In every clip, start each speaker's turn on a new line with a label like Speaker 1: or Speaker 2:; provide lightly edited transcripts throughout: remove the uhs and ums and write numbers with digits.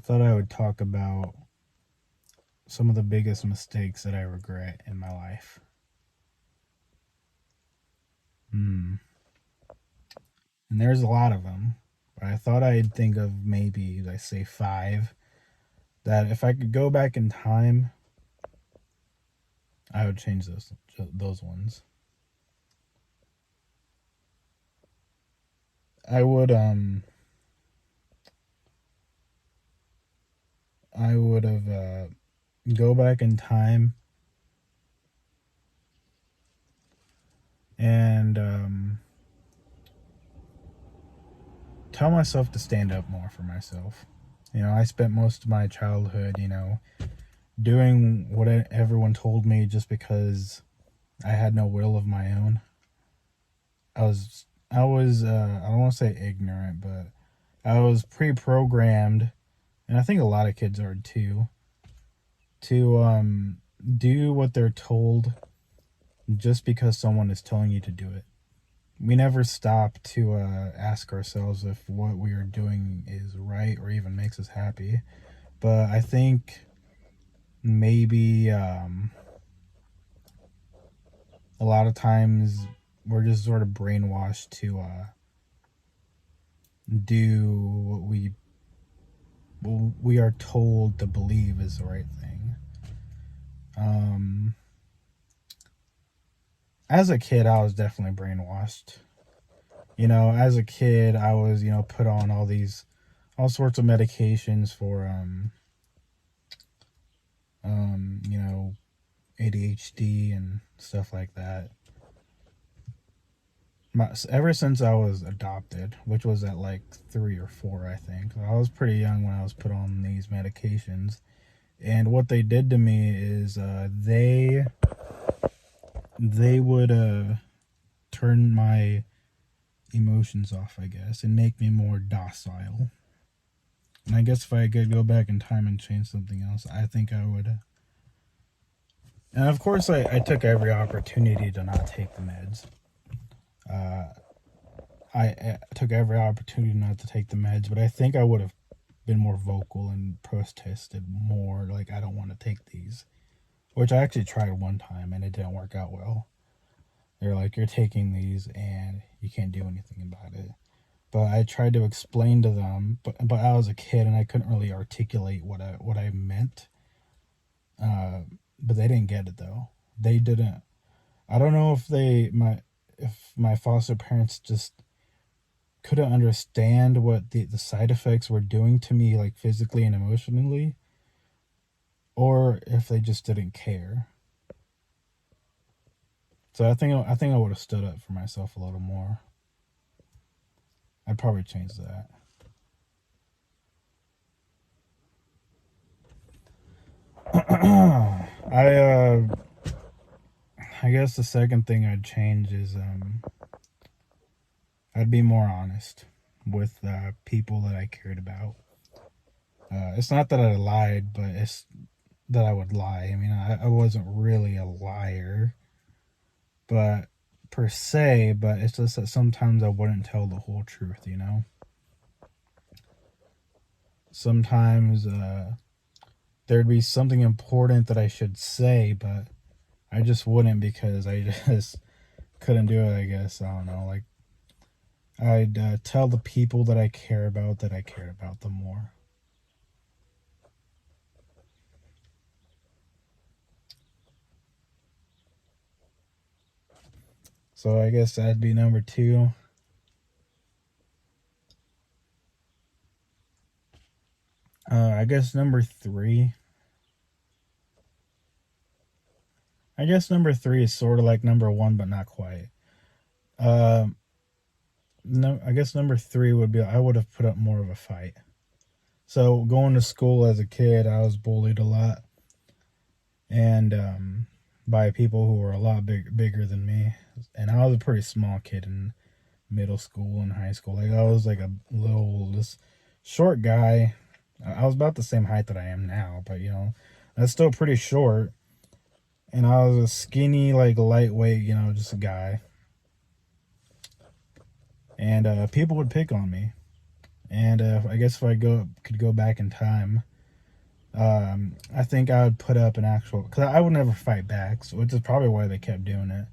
Speaker 1: thought I would talk about some of the biggest mistakes that I regret in my life. Hmm. And there's a lot of them. But I thought I'd think of maybe, I say, five that if I could go back in time, I would change those ones. I would I would have go back in time and tell myself to stand up more for myself. I spent most of my childhood, doing what everyone told me just because I had no will of my own. I don't want to say ignorant, but I was pre-programmed, and I think a lot of kids are too, to do what they're told just because someone is telling you to do it. We never stop to ask ourselves if what we are doing is right or even makes us happy. But I think maybe a lot of times we're just sort of brainwashed to do what we are told to believe is the right thing. Um, as a kid, I was definitely brainwashed. As a kid, I was put on all sorts of medications for um, you know ADHD and stuff like that. Ever since I was adopted, which was at like 3 or 4, I think. I was pretty young when I was put on these medications, and what they did to me is they would turn my emotions off, I guess, and make me more docile. And I guess if I could go back in time and change something else, I think I would. And of course, I took every opportunity to not take the meds. Uh, I took every opportunity not to take the meds, but I think I would have been more vocal and protested more. Like, I don't want to take these, which I actually tried one time and it didn't work out well. They're like, you're taking these and you can't do anything about it. But I tried to explain to them, but I was a kid and I couldn't really articulate what I meant. Uh, but they didn't get it though. They didn't. I don't know if my foster parents just couldn't understand what the side effects were doing to me, like physically and emotionally, or if they just didn't care. So I think I would have stood up for myself a little more. I'd probably change that. I I guess the second thing I'd change is I'd be more honest with people that I cared about. It's not that I lied, but it's that I would lie. I mean, I wasn't really a liar, but per se, but it's just that sometimes I wouldn't tell the whole truth. Sometimes there'd be something important that I should say, but I just wouldn't because I just couldn't do it, I guess. I don't know. Like, I'd tell the people that I care about that I cared about them more. So I guess that'd be number two. I guess number three. I guess number three is sort of like number one, but not quite. Uh, no, I guess number three would be I would have put up more of a fight. So going to school as a kid, I was bullied a lot, and by people who were a lot bigger than me. And I was a pretty small kid in middle school and high school. Like, I was like a little this short guy. I was about the same height that I am now, but that's still pretty short. And I was a skinny, like lightweight, just a guy. And people would pick on me. And I guess if I could go back in time, I think I would put up an actual, because I would never fight back, so which is probably why they kept doing it.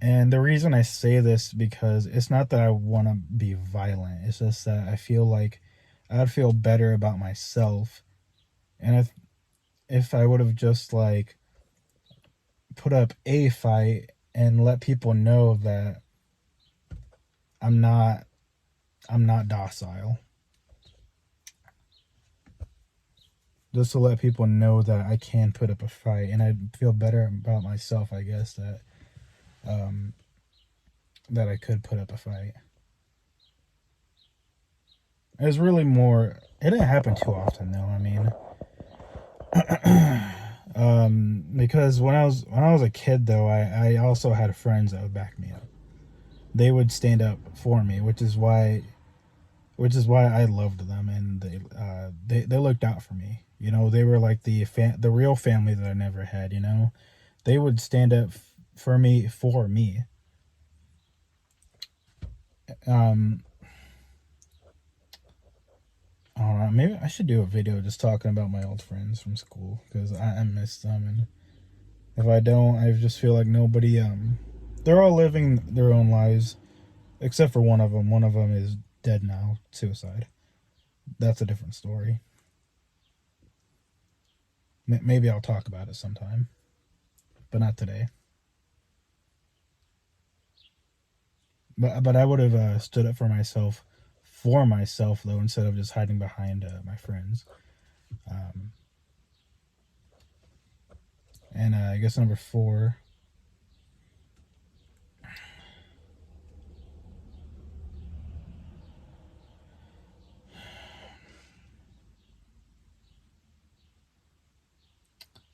Speaker 1: And the reason I say this because it's not that I want to be violent. It's just that I feel like I'd feel better about myself, and if I would have just like put up a fight and let people know that I'm not I'm not docile. Just to let people know that I can put up a fight, and I'd feel better about myself, I guess, um, that I could put up a fight. It was really more. It didn't happen too often, though. I mean, because when I was a kid, though, I also had friends that would back me up. They would stand up for me, which is why I loved them, and they looked out for me. You know, they were like the real family that I never had. You know, they would stand up for me. Um, I don't know. Maybe I should do a video just talking about my old friends from school because I miss them, and if I don't, I just feel like nobody. They're all living their own lives except for one of them. One of them is dead now, suicide. That's a different story. Maybe I'll talk about it sometime, but not today. But I would have stood up for myself though, instead of just hiding behind my friends. Um, and I guess number four,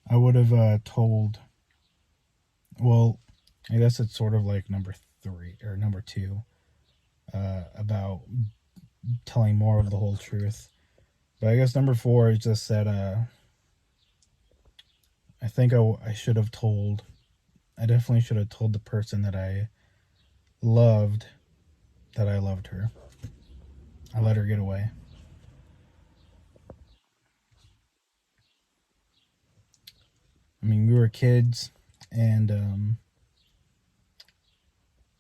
Speaker 1: I would have told. Well, I guess it's sort of like number three or number two, about telling more of the whole truth. But I guess number four is just that I think I should have told. I definitely should have told the person that I loved that I loved her. I let her get away. I mean, we were kids, and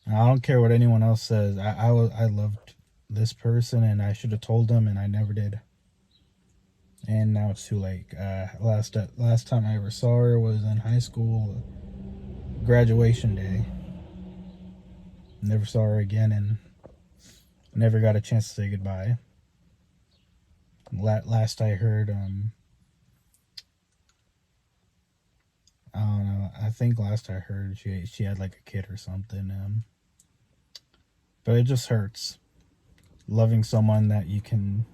Speaker 1: I don't care what anyone else says. I loved this person, and I should have told them, and I never did. And now it's too late. Last time I ever saw her was in high school, graduation day. Never saw her again, and never got a chance to say goodbye. Last I heard, I don't know. I think last I heard, she had like a kid or something. But it just hurts loving someone that you can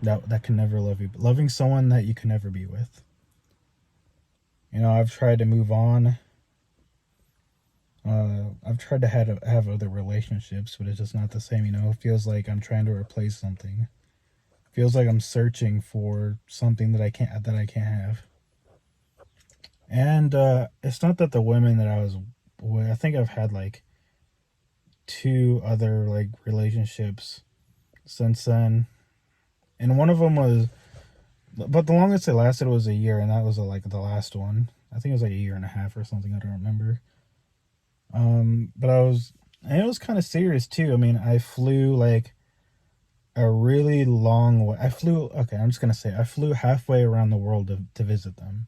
Speaker 1: that can never love you, but loving someone that you can never be with. You know, I've tried to move on. I've tried to have other relationships, but it's just not the same. You know, it feels like I'm trying to replace something. It feels like I'm searching for something that I can't have. And it's not that the women that I was with. I think I've had like two other like relationships since then, and one of them was, but the longest it lasted was a year, and that was like the last one. I think it was like a year and a half or something. I don't remember. But and it was kind of serious too. I mean, I flew like a really long way. Okay, I'm just gonna say I flew halfway around the world to visit them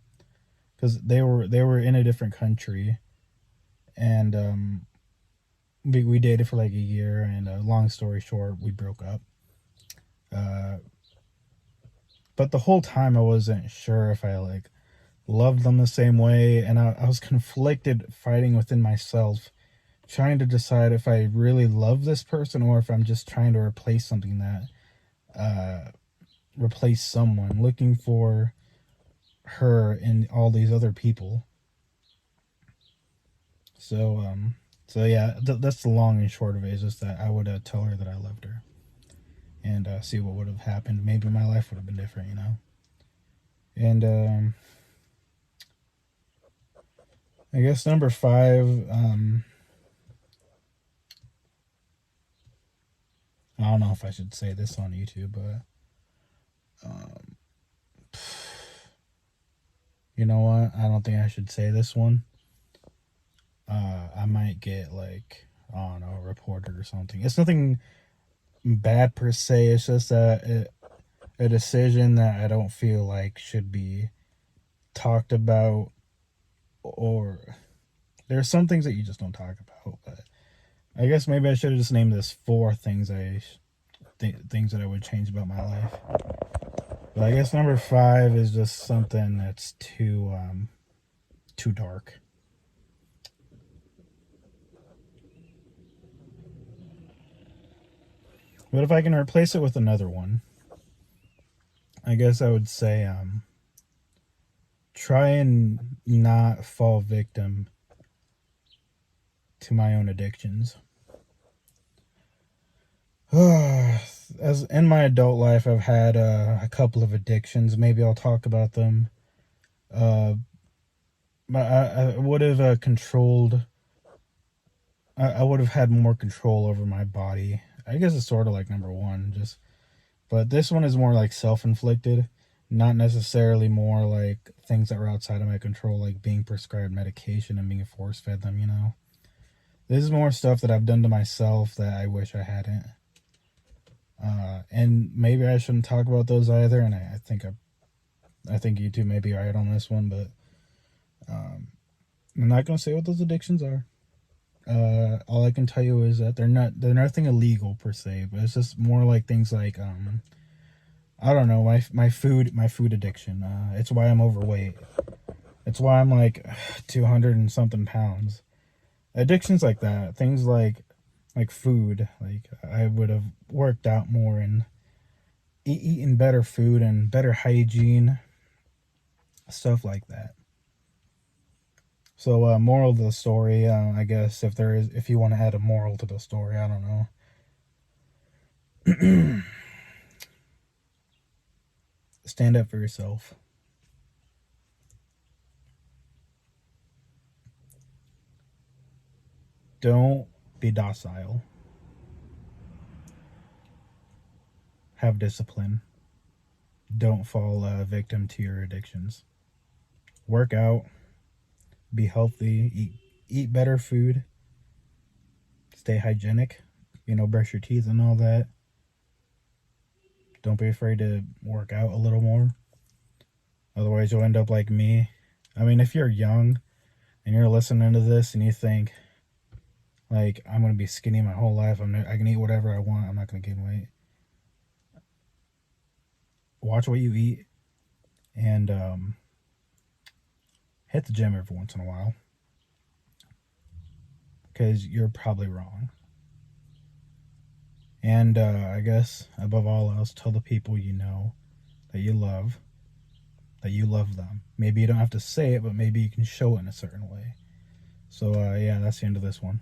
Speaker 1: because they were in a different country, and we dated for like a year, and long story short, we broke up. Uh, but the whole time I wasn't sure if I like loved them the same way, and I was conflicted, fighting within myself, trying to decide if I really love this person or if I'm just trying to replace something that replace someone, looking for her in all these other people. So so yeah, that's the long and short of it. Is just that I would tell her that I loved her, and see what would have happened. Maybe my life would have been different, you know. And I guess number five, I don't know if I should say this on YouTube, but you know what? I don't think I should say this one. I might get like, I don't know, reported or something. It's nothing bad per se. It's just a decision that I don't feel like should be talked about, or there's some things that you just don't talk about. But I guess maybe I should have just named this 4 things things that I would change about my life. But I guess number 5 is just something that's too dark. But if I can replace it with another one, I guess I would say try and not fall victim to my own addictions. As in my adult life, I've had a couple of addictions. Maybe I'll talk about them. But I would have controlled. I would have had more control over my body. I guess it's sort of like number 1, but this one is more like self-inflicted, not necessarily more like things that were outside of my control, like being prescribed medication and being force-fed them. This is more stuff that I've done to myself that I wish I hadn't. And maybe I shouldn't talk about those either. And I think you two may be right on this one, but I'm not gonna say what those addictions are. All I can tell you is that they're nothing illegal per se, but it's just more like things like I don't know, my food addiction. It's why I'm overweight. It's why I'm like 200 and something pounds. Addictions like that, things like food. Like I would have worked out more and eaten better food and better hygiene, stuff like that. So, moral of the story, I guess if you want to add a moral to the story, I don't know. Stand up for yourself. Don't be docile. Have discipline. Don't fall victim to your addictions. Work out. Be healthy. Eat better food. Stay hygienic. Brush your teeth and all that. Don't be afraid to work out a little more. Otherwise, you'll end up like me. I mean, if you're young and you're listening to this and you think, like, I'm going to be skinny my whole life, I can eat whatever I want, I'm not going to gain weight. Watch what you eat and hit the gym every once in a while. Because you're probably wrong. And I guess, above all else, tell the people you know that you love them. Maybe you don't have to say it, but maybe you can show it in a certain way. So, yeah, that's the end of this one.